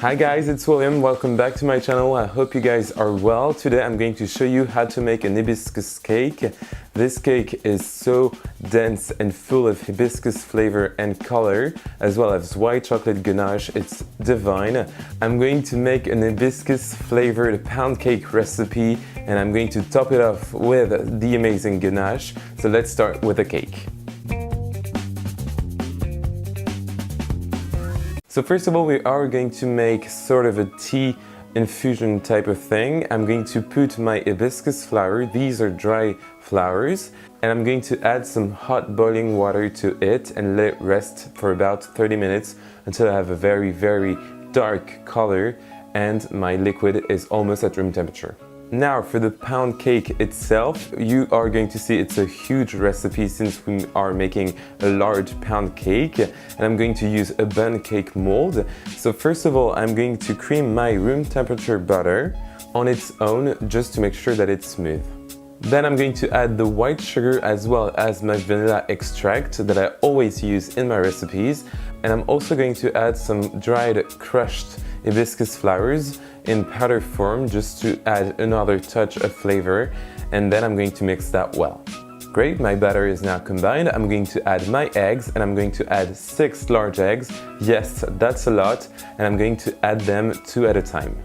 Hi guys, it's William. Welcome back to my channel. I hope you guys are well. Today I'm going to show you how to make an hibiscus cake. This cake is so dense and full of hibiscus flavor and color, as well as white chocolate ganache. It's divine. I'm going to make an hibiscus flavored pound cake recipe, and I'm going to top it off with the amazing ganache. So let's start with the cake. So first of all, we are going to make sort of a tea infusion type of thing. I'm going to put my hibiscus flower, these are dry flowers, and I'm going to add some hot boiling water to it and let it rest for about 30 minutes until I have a very dark color and my liquid is almost at room temperature. Now for the pound cake itself, you are going to see it's a huge recipe since we are making a large pound cake, and I'm going to use a Bundt cake mold. So first of all, I'm going to cream my room temperature butter on its own just to make sure that it's smooth. Then I'm going to add the white sugar as well as my vanilla extract that I always use in my recipes, and I'm also going to add some dried crushed hibiscus flowers in powder form just to add another touch of flavor, and then I'm going to mix that well. Great, my batter is now combined. I'm going to add my eggs, and I'm going to add 6 large eggs. Yes, that's a lot, and I'm going to add them 2 at a time.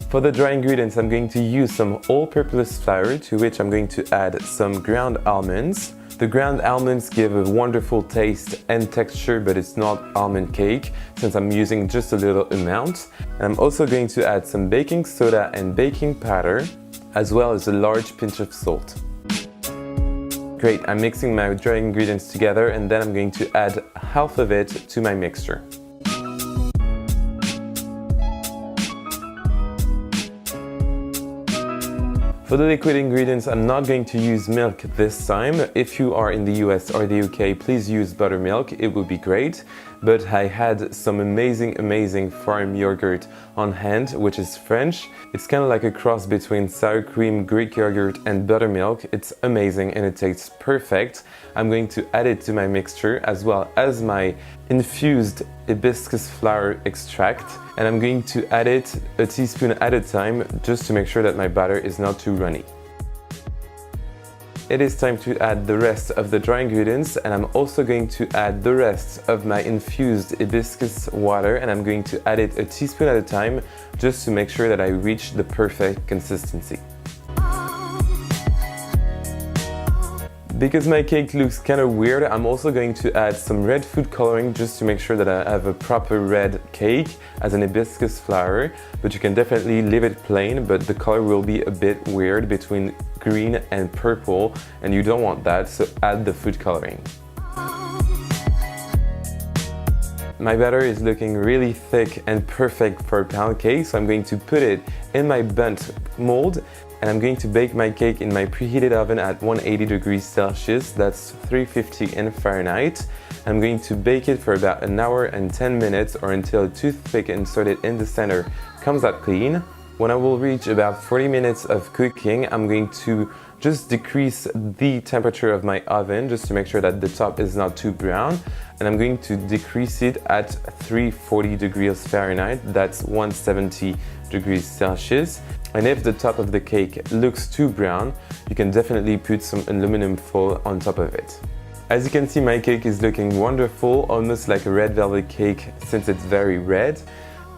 For the dry ingredients, I'm going to use some all-purpose flour, to which I'm going to add some ground almonds. The ground almonds give a wonderful taste and texture, but it's not almond cake since I'm using just a little amount. And I'm also going to add some baking soda and baking powder, as well as a large pinch of salt. Great, I'm mixing my dry ingredients together, and then I'm going to add half of it to my mixture. For the liquid ingredients, I'm not going to use milk this time. If you are in the US or the UK, please use buttermilk, it would be great. But I had some amazing farm yogurt on hand, which is French. It's kind of like a cross between sour cream, Greek yogurt and buttermilk. It's amazing and it tastes perfect. I'm going to add it to my mixture as well as my infused hibiscus flower extract, and I'm going to add it a teaspoon at a time just to make sure that my batter is not too runny. It is time to add the rest of the dry ingredients, and I'm also going to add the rest of my infused hibiscus water, and I'm going to add it a teaspoon at a time just to make sure that I reach the perfect consistency. Because my cake looks kind of weird, I'm also going to add some red food coloring just to make sure that I have a proper red cake as an hibiscus flower, but you can definitely leave it plain, but the color will be a bit weird between green and purple, and you don't want that, so add the food coloring. My batter is looking really thick and perfect for a pound cake, so I'm going to put it in my Bundt mold, and I'm going to bake my cake in my preheated oven at 180 degrees Celsius, that's 350 in Fahrenheit. I'm going to bake it for about an hour and 10 minutes, or until a toothpick inserted in the center comes out clean. When I will reach about 40 minutes of cooking, I'm going to just decrease the temperature of my oven just to make sure that the top is not too brown, and I'm going to decrease it at 340 degrees Fahrenheit, that's 170 degrees Celsius. And if the top of the cake looks too brown, you can definitely put some aluminum foil on top of it. As you can see, my cake is looking wonderful, almost like a red velvet cake since it's very red.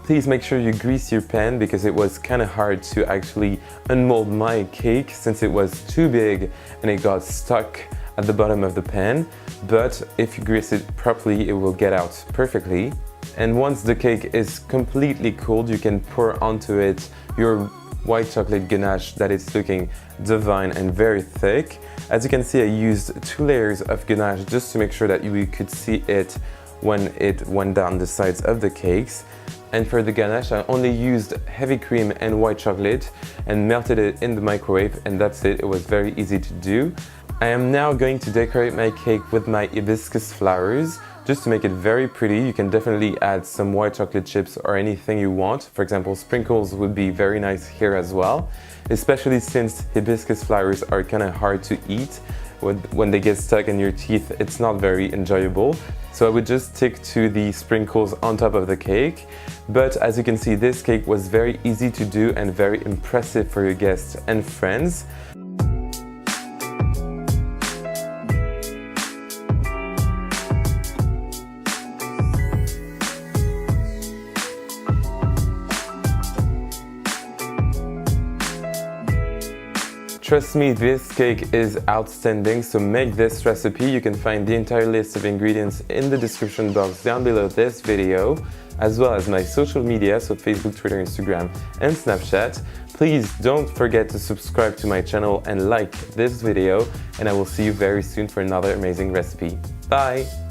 Please make sure you grease your pan because it was kind of hard to actually unmold my cake since it was too big and it got stuck at the bottom of the pan. But if you grease it properly, it will get out perfectly. And once the cake is completely cooled, you can pour onto it your white chocolate ganache that is looking divine and very thick. As you can see, I used 2 layers of ganache just to make sure that you could see it when it went down the sides of the cakes. And for the ganache, I only used heavy cream and white chocolate and melted it in the microwave, and that's it. It was very easy to do. I am now going to decorate my cake with my hibiscus flowers. just to make it very pretty. You can definitely add some white chocolate chips or anything you want. For example, sprinkles would be very nice here as well, especially since hibiscus flowers are kind of hard to eat. When they get stuck in your teeth, it's not very enjoyable. So I would just stick to the sprinkles on top of the cake. But as you can see, this cake was very easy to do and very impressive for your guests and friends. Trust me, this cake is outstanding, so make this recipe. You can find the entire list of ingredients in the description box down below this video, as well as my social media, so Facebook, Twitter, Instagram, and Snapchat. Please don't forget to subscribe to my channel and like this video, and I will see you very soon for another amazing recipe. Bye!